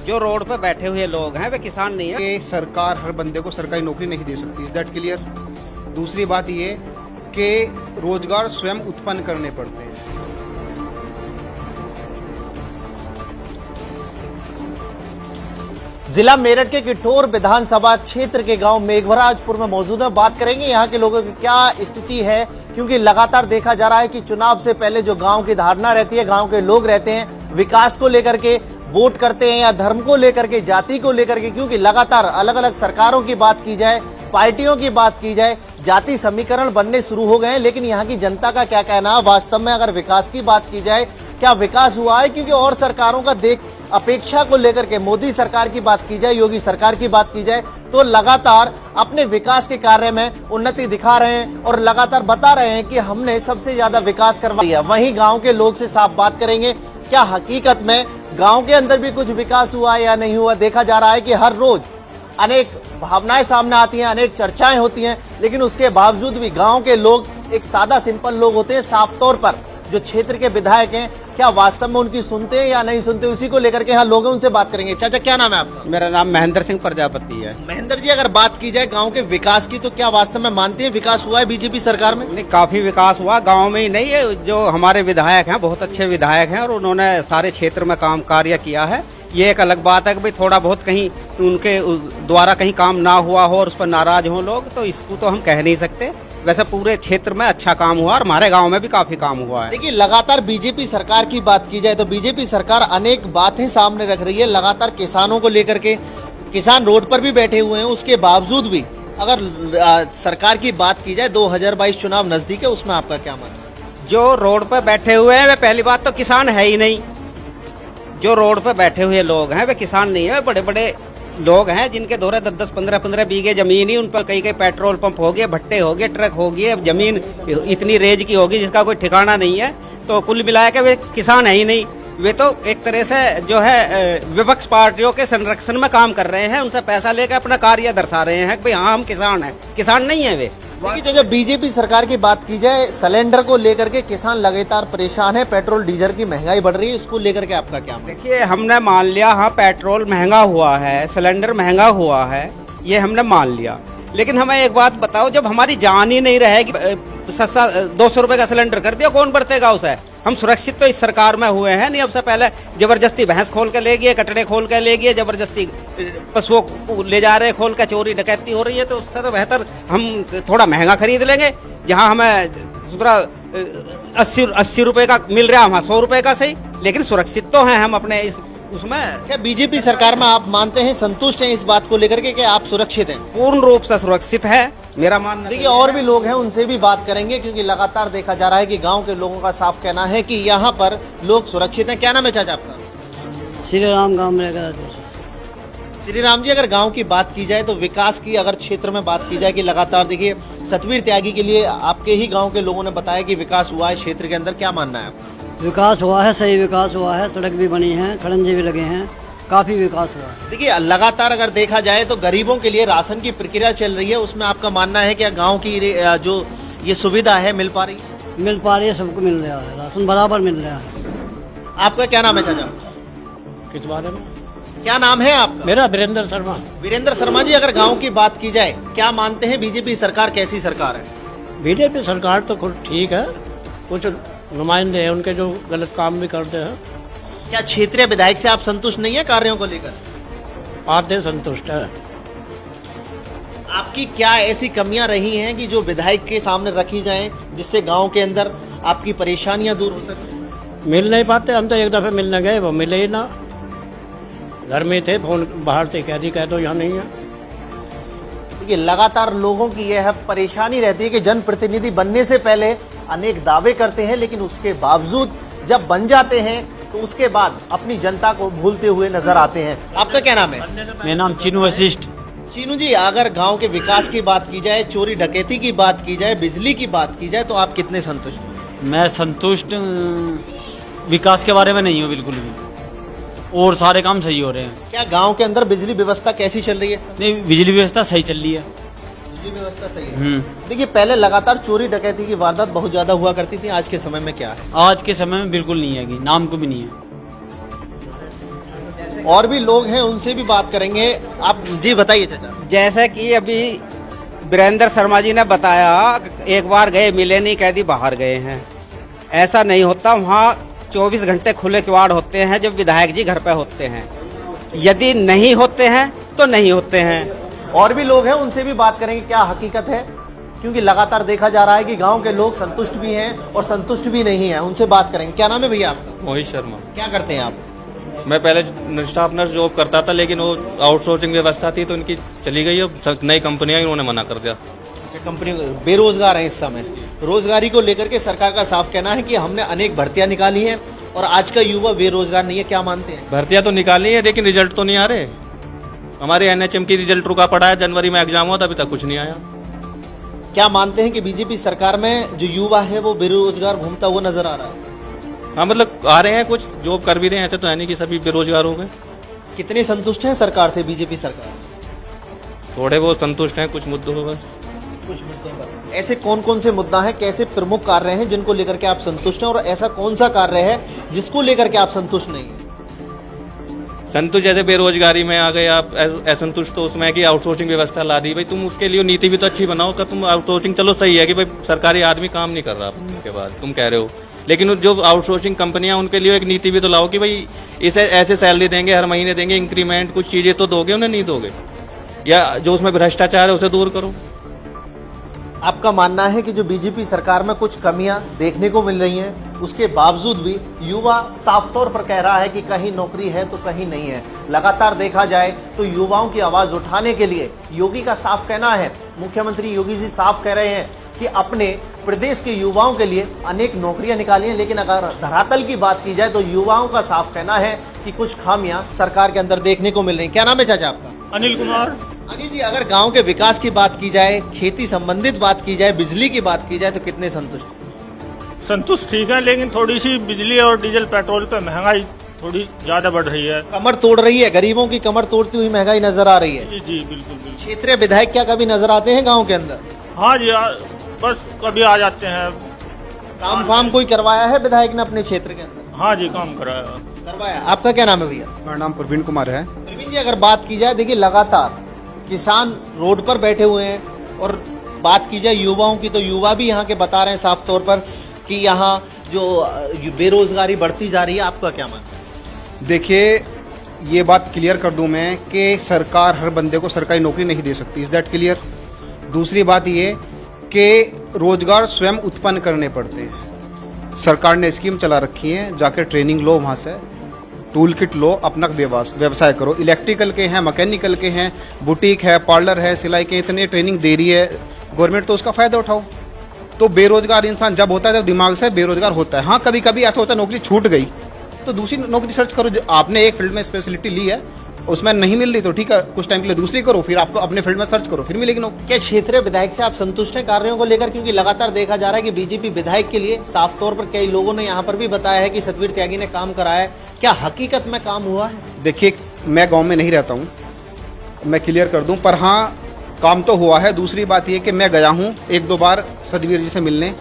जो रोड पे बैठे हुए लोग हैं वे किसान नहीं है। कि सरकार हर बंदे को सरकारी नौकरी नहीं दे सकती, इज दैट क्लियर। दूसरी बात ये कि रोजगार स्वयं उत्पन्न करने पड़ते हैं। जिला मेरठ के किठौर विधानसभा क्षेत्र के गांव मेघवराजपुर में मौजूद है। बात करेंगे यहाँ के लोगों की क्या स्थिति है, क्योंकि लगातार देखा जा रहा है कि चुनाव से पहले जो गांव की धारणा रहती है, गांव के लोग रहते हैं विकास को लेकर के वोट करते हैं या धर्म को लेकर के, जाति को लेकर के, क्योंकि लगातार अलग अलग सरकारों की बात की जाए, पार्टियों की बात की जाए, जाति समीकरण बनने शुरू हो गए हैं। लेकिन यहाँ की जनता का क्या कहना है वास्तव में, अगर विकास की बात की जाए क्या विकास हुआ है? क्योंकि और सरकारों का देख अपेक्षा को लेकर के, मोदी सरकार की बात की जाए, योगी सरकार की बात की जाए, तो लगातार अपने विकास के कार्य में उन्नति दिखा रहे हैं और लगातार बता रहे हैं कि हमने सबसे ज्यादा विकास करवा दिया। वहीं गांव के लोग से साफ बात करेंगे, क्या हकीकत में गांव के अंदर भी कुछ विकास हुआ या नहीं हुआ। देखा जा रहा है कि हर रोज अनेक भावनाएं सामने आती हैं, अनेक चर्चाएं होती हैं, लेकिन उसके बावजूद भी गांव के लोग एक सादा सिंपल लोग होते हैं। साफ तौर पर जो क्षेत्र के विधायक हैं, क्या वास्तव में उनकी सुनते हैं या नहीं सुनते, उसी को लेकर के यहाँ लोग हैं, उनसे बात करेंगे। चाचा क्या नाम है आपका? मेरा नाम महेंद्र सिंह प्रजापति है। महेंद्र जी, अगर बात की जाए गांव के विकास की, तो क्या वास्तव में मानते हैं विकास हुआ है बीजेपी सरकार में? नहीं, काफी विकास हुआ गांव में ही नहीं है। जो हमारे विधायक हैं बहुत अच्छे विधायक हैं और उन्होंने सारे क्षेत्र में काम कार्य किया है। ये एक अलग बात है कि भाई थोड़ा बहुत कहीं उनके द्वारा कहीं काम ना हुआ हो और उस पर नाराज हो लोग, तो इसको तो हम कह नहीं सकते। वैसे पूरे क्षेत्र में अच्छा काम हुआ और हमारे गांव में भी काफी काम हुआ है। देखिए, लगातार बीजेपी सरकार की बात की जाए तो बीजेपी सरकार अनेक बातें सामने रख रही है। लगातार किसानों को लेकर के, किसान रोड पर भी बैठे हुए हैं, उसके बावजूद भी अगर सरकार की बात की जाए, 2022 चुनाव नजदीक है, उसमें आपका क्या मानना है? जो रोड पर बैठे हुए हैं वे पहली बात तो किसान है ही नहीं। जो रोड पर बैठे हुए लोग हैं वे किसान नहीं है, बड़े बड़े लोग हैं जिनके दौरे 10-10, 15-15 बीघे जमीन ही, उन पर कई कई पेट्रोल पंप हो गए, भट्टे हो गए, ट्रक हो गए, जमीन इतनी रेज की होगी जिसका कोई ठिकाना नहीं है। तो कुल मिलाया के वे किसान है ही नहीं। वे तो एक तरह से जो है विपक्ष पार्टियों के संरक्षण में काम कर रहे हैं, उनसे पैसा लेकर अपना कार्य दर्शा रहे हैं कि भाई हाँ हम किसान हैं। किसान नहीं है वे। देखिए, जब बीजेपी सरकार की बात की जाए, सिलेंडर को लेकर के किसान लगातार परेशान है, पेट्रोल डीजल की महंगाई बढ़ रही है, इसको लेकर के आपका क्या मानना है? देखिए, हमने मान लिया हाँ पेट्रोल महंगा हुआ है, सिलेंडर महंगा हुआ है, ये हमने मान लिया। लेकिन हमें एक बात बताओ, जब हमारी जान ही नहीं रहेगी, सस्ता 200 रुपए का सिलेंडर कर दिया, कौन बरतेगा उसे? हम सुरक्षित तो इस सरकार में हुए हैं नहीं। अब से पहले जबरदस्ती भैंस खोल के ले गए, कटड़े खोल के ले गए, जबरदस्ती पशुओं को ले जा रहे खोल के, चोरी डकैती हो रही है। तो उससे तो बेहतर हम थोड़ा महंगा खरीद लेंगे। जहाँ हमें 80 रुपए का मिल रहा है, वहाँ 100 रुपए का सही, लेकिन सुरक्षित तो हैं हम अपने इस उसमें। क्या बीजेपी सरकार में आप मानते हैं, संतुष्ट हैं इस बात को लेकर के कि आप सुरक्षित हैं? पूर्ण रूप से सुरक्षित है मेरा मानना। देखिए, और भी लोग हैं, उनसे भी बात करेंगे, क्योंकि लगातार देखा जा रहा है कि गांव के लोगों का साफ कहना है कि यहाँ पर लोग सुरक्षित हैं। क्या नाम है चाचा आपका? श्री राम गांव में रहेगा। श्री राम जी, अगर गांव की बात की जाए तो विकास की अगर क्षेत्र में बात की जाए कि लगातार देखिए सतवीर त्यागी के लिए आपके ही गांव के लोगों ने बताया कि विकास हुआ है क्षेत्र के अंदर, क्या मानना है आपका? विकास हुआ है, सही विकास हुआ है, सड़क भी बनी है, खड़ंजे भी लगे हैं, काफी विकास हुआ है। देखिए, लगातार अगर देखा जाए तो गरीबों के लिए राशन की प्रक्रिया चल रही है, उसमें आपका मानना है कि गांव की जो ये सुविधा है मिल पा रही है? मिल पा रही है, सबको मिल रहा है, राशन बराबर मिल रहा है। आपका क्या नाम है चाचा? किस बारे में? क्या नाम है आपका? मेरा वीरेंद्र शर्मा। वीरेंद्र शर्मा जी, अगर गांव की बात की जाए, क्या मानते हैं बीजेपी सरकार कैसी सरकार है? बीजेपी सरकार तो खुद ठीक है, कुछ नुमाइंदे हैं उनके जो गलत काम भी करते हैं। क्या क्षेत्रीय विधायक से आप संतुष्ट नहीं है कार्यों को लेकर? आते संतुष्ट है। आपकी क्या ऐसी कमियां रही हैं कि जो विधायक के सामने रखी जाएं, जिससे गांव के अंदर आपकी परेशानियां दूर हो सके? मिल नहीं पाते, हम तो एक दफे मिलने गए, वो मिले ही ना। घर में थे, फोन बाहर से कह दो यहाँ नहीं है। देखिए, लगातार लोगों की यह परेशानी रहती है कि जनप्रतिनिधि बनने से पहले अनेक दावे करते हैं, लेकिन उसके बावजूद जब बन जाते हैं तो उसके बाद अपनी जनता को भूलते हुए नजर आते हैं। आपका क्या नाम है? मेरा नाम चीनू वशिष्ठ। चीनू जी, अगर गांव के विकास की बात की जाए, चोरी डकैती की बात की जाए, बिजली की बात की जाए, तो आप कितने संतुष्ट हैं? मैं संतुष्ट विकास के बारे में नहीं हूँ बिल्कुल भी, और सारे काम सही हो रहे हैं। क्या गांव के अंदर बिजली व्यवस्था कैसी चल रही है? नहीं, बिजली व्यवस्था सही चल रही है। बिजली व्यवस्था सही है। देखिए, पहले लगातार चोरी डकैती की वारदात बहुत ज्यादा हुआ करती थी, आज के समय में क्या है? आज के समय में बिल्कुल नहीं है, नाम को भी नहीं है। और भी लोग हैं, उनसे भी बात करेंगे। आप जी बताइए चाचा। जैसे कि अभी वीरेंद्र शर्मा जी ने बताया, एक बार गए मिले नहीं, कह दी बाहर गए हैं। ऐसा नहीं होता, वहाँ 24 घंटे खुले किवाड़ होते हैं जब विधायक जी घर पे होते हैं। यदि नहीं होते हैं तो नहीं होते हैं। और भी लोग हैं, उनसे भी बात करेंगे क्या हकीकत है, क्योंकि लगातार देखा जा रहा है कि गांव के लोग संतुष्ट भी हैं और संतुष्ट भी नहीं हैं। उनसे बात करेंगे। क्या नाम है भैया आपका? मोहित शर्मा। क्या करते हैं आप? मैं पहले स्टाफ नर्स जॉब करता था, लेकिन वो आउटसोर्सिंग व्यवस्था थी तो उनकी चली गई। अब नई कंपनियां इन्होंने मना कर दिया। कंपनी बेरोजगार है इस समय। रोजगारी को लेकर के सरकार का साफ कहना है कि हमने अनेक भर्तियां निकाली हैं और आज का युवा बेरोजगार नहीं है। क्या मानते हैं? भर्तियां तो निकाली है लेकिन रिजल्ट तो नहीं आ रहे। हमारे एनएचएम की रिजल्ट रुका पड़ा है, जनवरी में एग्जाम हुआ था, अभी तक कुछ नहीं आया। क्या मानते हैं कि बीजेपी सरकार में जो युवा है वो बेरोजगार घूमता हुआ नजर आ रहा है? हाँ, मतलब आ रहे हैं, कुछ जॉब कर भी रहे हैं, ऐसे तो है नहीं कि सभी बेरोजगार हो गए। कितने संतुष्ट हैं सरकार से बीजेपी सरकार? थोड़े बहुत संतुष्ट हैं कुछ मुद्दों पर बस। कुछ मुद्दों पर ऐसे कौन कौन से मुद्दा हैं, कैसे प्रमुख कार्य हैं जिनको लेकर के आप संतुष्ट हैं, और ऐसा कौन सा कार्य है जिसको लेकर के आप संतुष्ट नहीं है? संतुष्ट जैसे बेरोजगारी में आ गए आप, असंतुष्ट तो उसमें है कि आउटसोर्सिंग व्यवस्था ला दी। भाई तुम उसके लिए नीति भी तो अच्छी बनाओ। का तुम आउटसोर्सिंग चलो सही है कि भाई सरकारी आदमी काम नहीं कर रहा के बाद तुम कह रहे हो, लेकिन जो आउटसोर्सिंग कंपनियां उनके लिए एक नीति भी तो लाओ कि भाई इसे ऐसे सैलरी देंगे, हर महीने देंगे, इंक्रीमेंट, कुछ चीजें तो दोगे, उन्हें नहीं दोगे। या जो उसमें भ्रष्टाचार है उसे दूर करो। आपका मानना है कि जो बीजेपी सरकार में कुछ कमियां देखने को मिल रही हैं, उसके बावजूद भी युवा साफ तौर पर कह रहा है कि कहीं नौकरी है तो कहीं नहीं है। लगातार देखा जाए तो युवाओं की आवाज उठाने के लिए योगी का साफ कहना है, मुख्यमंत्री योगी जी साफ कह रहे हैं कि अपने प्रदेश के युवाओं के लिए अनेक नौकरियां निकाली हैं। लेकिन अगर धरातल की बात की जाए तो युवाओं का साफ कहना है कि कुछ खामियां सरकार के अंदर देखने को मिल रही। क्या नाम है चाचा आपका? अनिल कुमार। अनिल जी, अगर गांव के विकास की बात की जाए, खेती संबंधित बात की जाए, बिजली की बात की जाए तो कितने संतुष्ट? संतुष्ट ठीक है, लेकिन थोड़ी सी बिजली और डीजल पेट्रोल पे महंगाई थोड़ी ज्यादा बढ़ रही है। कमर तोड़ रही है, गरीबों की कमर तोड़ती हुई महंगाई नजर आ रही है। जी जी बिल्कुल बिल्कुल। क्षेत्रीय विधायक क्या कभी नजर आते हैं गांव के अंदर? हाँ जी, बस कभी आ जाते हैं। काम फाम कोई करवाया है विधायक ने अपने क्षेत्र के अंदर? हाँ जी, काम कराया करवाया। आपका क्या नाम है भैया? मेरा नाम प्रवीण कुमार है। प्रवीण जी, अगर बात की जाए, देखिए लगातार किसान रोड पर बैठे हुए हैं, और बात की जाए युवाओं की तो युवा भी यहाँ के बता रहे हैं साफ तौर पर कि यहाँ जो बेरोजगारी बढ़ती जा रही है। आपका क्या मानना है? देखिए, ये बात क्लियर कर दूं मैं कि सरकार हर बंदे को सरकारी नौकरी नहीं दे सकती। Is that clear? दूसरी बात ये कि रोजगार स्वयं उत्पन्न करने पड़ते हैं। सरकार ने स्कीम चला रखी है, जाकर ट्रेनिंग लो, वहाँ से टूल किट लो, अपना व्यवसाय करो। इलेक्ट्रिकल के हैं, मैकेनिकल के हैं, बुटीक है, पार्लर है, सिलाई के, इतने ट्रेनिंग दे रही है गवर्नमेंट, तो उसका फ़ायदा उठाओ। तो बेरोजगार इंसान जब होता है, जब दिमाग से बेरोजगार होता है। हाँ, कभी कभी ऐसा होता है नौकरी छूट गई तो दूसरी नौकरी सर्च करो। जो आपने एक फील्ड में स्पेशलिटी ली है, उसमें नहीं मिल रही तो ठीक है, कुछ टाइम के लिए दूसरी करो, फिर आपको अपने फील्ड में सर्च करो, फिर मिलेगी नौकरी। क्या क्षेत्रीय विधायक से आप संतुष्ट हैं कार्यों को लेकर? क्योंकि लगातार देखा जा रहा है कि बीजेपी विधायक के लिए साफ तौर पर कई लोगों ने यहाँ पर भी बताया है कि सतवीर त्यागी ने काम कराया है। क्या हकीकत में काम हुआ है? देखिए, मैं गांव में नहीं रहता हूं, मैं क्लियर कर दूं, पर हाँ काम तो हुआ है। दूसरी बात यह कि मैं गया हूं 1-2 बार सतवीर जी से मिलने,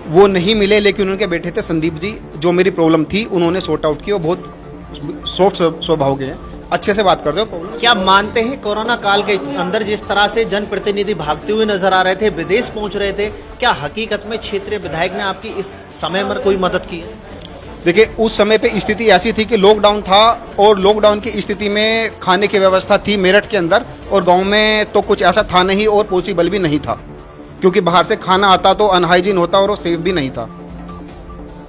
वो नहीं मिले, लेकिन उनके बेटे थे संदीप जी, जो मेरी प्रॉब्लम थी उन्होंने सॉर्ट आउट की। वो बहुत सॉफ्ट स्वभाव के हैं, अच्छे से बात करते हो। क्या मानते हैं कोरोना काल के अंदर जिस तरह से जनप्रतिनिधि भागते हुए नजर आ रहे थे, विदेश पहुंच रहे थे, क्या हकीकत में क्षेत्रीय विधायक ने आपकी इस समय में कोई मदद की है? देखिए, उस समय पे स्थिति ऐसी थी कि लॉकडाउन था, और लॉकडाउन की स्थिति में खाने की व्यवस्था थी मेरठ के अंदर, और गांव में तो कुछ ऐसा था नहीं और पॉसिबल भी नहीं था, क्योंकि बाहर से खाना आता तो अनहाइजीन होता और वो सेफ भी नहीं था।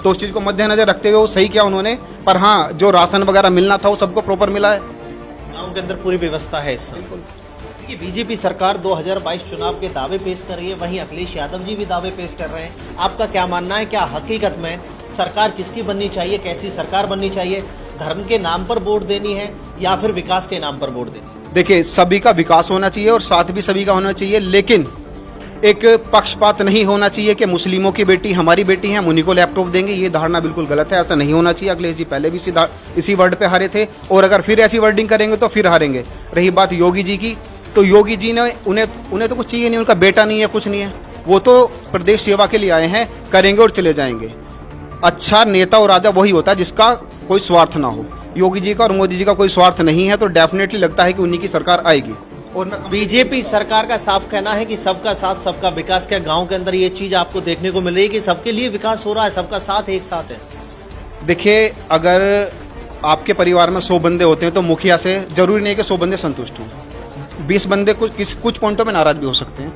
तो उस चीज़ को मद्देनजर रखते हुए वो सही किया उन्होंने। पर हाँ, जो राशन वगैरह मिलना था वो सबको प्रॉपर मिला है। गाँव के अंदर पूरी व्यवस्था है इस समय। बीजेपी सरकार 2022 चुनाव के दावे पेश कर रही है, वहीं अखिलेश यादव जी भी दावे पेश कर रहे हैं। आपका क्या मानना है? क्या हकीकत में सरकार किसकी बननी चाहिए, कैसी सरकार बननी चाहिए? धर्म के नाम पर वोट देनी है या फिर विकास के नाम पर वोट देनी है? देखिए, सभी का विकास होना चाहिए और साथ भी सभी का होना चाहिए, लेकिन एक पक्षपात नहीं होना चाहिए कि मुस्लिमों की बेटी हमारी बेटी है, हम उन्हीं को लैपटॉप देंगे। ये धारणा बिल्कुल गलत है, ऐसा नहीं होना चाहिए। अखिलेश जी पहले भी इसी वर्ड पे हारे थे, और अगर फिर ऐसी वर्डिंग करेंगे तो फिर हारेंगे। रही बात योगी जी की, तो योगी जी ने उन्हें तो कुछ चाहिए नहीं, उनका बेटा नहीं है, कुछ नहीं है। वो तो प्रदेश सेवा के लिए आए हैं, करेंगे और चले जाएंगे। अच्छा नेता और राजा वही होता है जिसका कोई स्वार्थ ना हो। योगी जी का और मोदी जी का कोई स्वार्थ नहीं है, तो डेफिनेटली लगता है कि उन्हीं की सरकार आएगी। और मैं बीजेपी सरकार का साफ कहना है कि सबका साथ सबका विकास। क्या गांव के अंदर ये चीज आपको देखने को मिल रही है कि सबके लिए विकास हो रहा है, सबका साथ एक साथ है? देखिए, अगर आपके परिवार में 100 बंदे होते हैं तो मुखिया से जरूरी नहीं कि 100 बंदे संतुष्ट हों। 20 बंदे कुछ पॉइंटों में नाराज भी हो सकते हैं,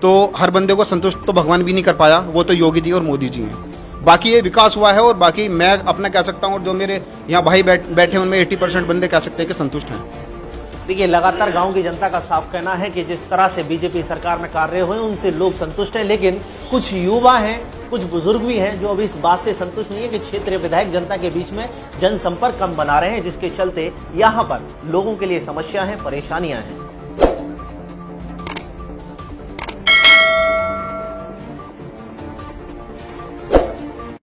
तो हर बंदे को संतुष्ट तो भगवान भी नहीं कर पाया, वो तो योगी जी और मोदी जी हैं। बाकी ये विकास हुआ है, और बाकी मैं अपना कह सकता हूँ, और जो मेरे यहाँ भाई बैठे उनमें 80% बंदे कह सकते हैं कि संतुष्ट हैं। देखिए, लगातार गांव की जनता का साफ कहना है कि जिस तरह से बीजेपी सरकार में कार्य हुए उनसे लोग संतुष्ट हैं, लेकिन कुछ युवा हैं, कुछ बुजुर्ग भी हैं जो अभी इस बात से संतुष्ट नहीं है कि क्षेत्रीय विधायक जनता के बीच में जनसंपर्क कम बना रहे हैं, जिसके चलते यहाँ पर लोगों के लिए समस्या है, परेशानियां हैं।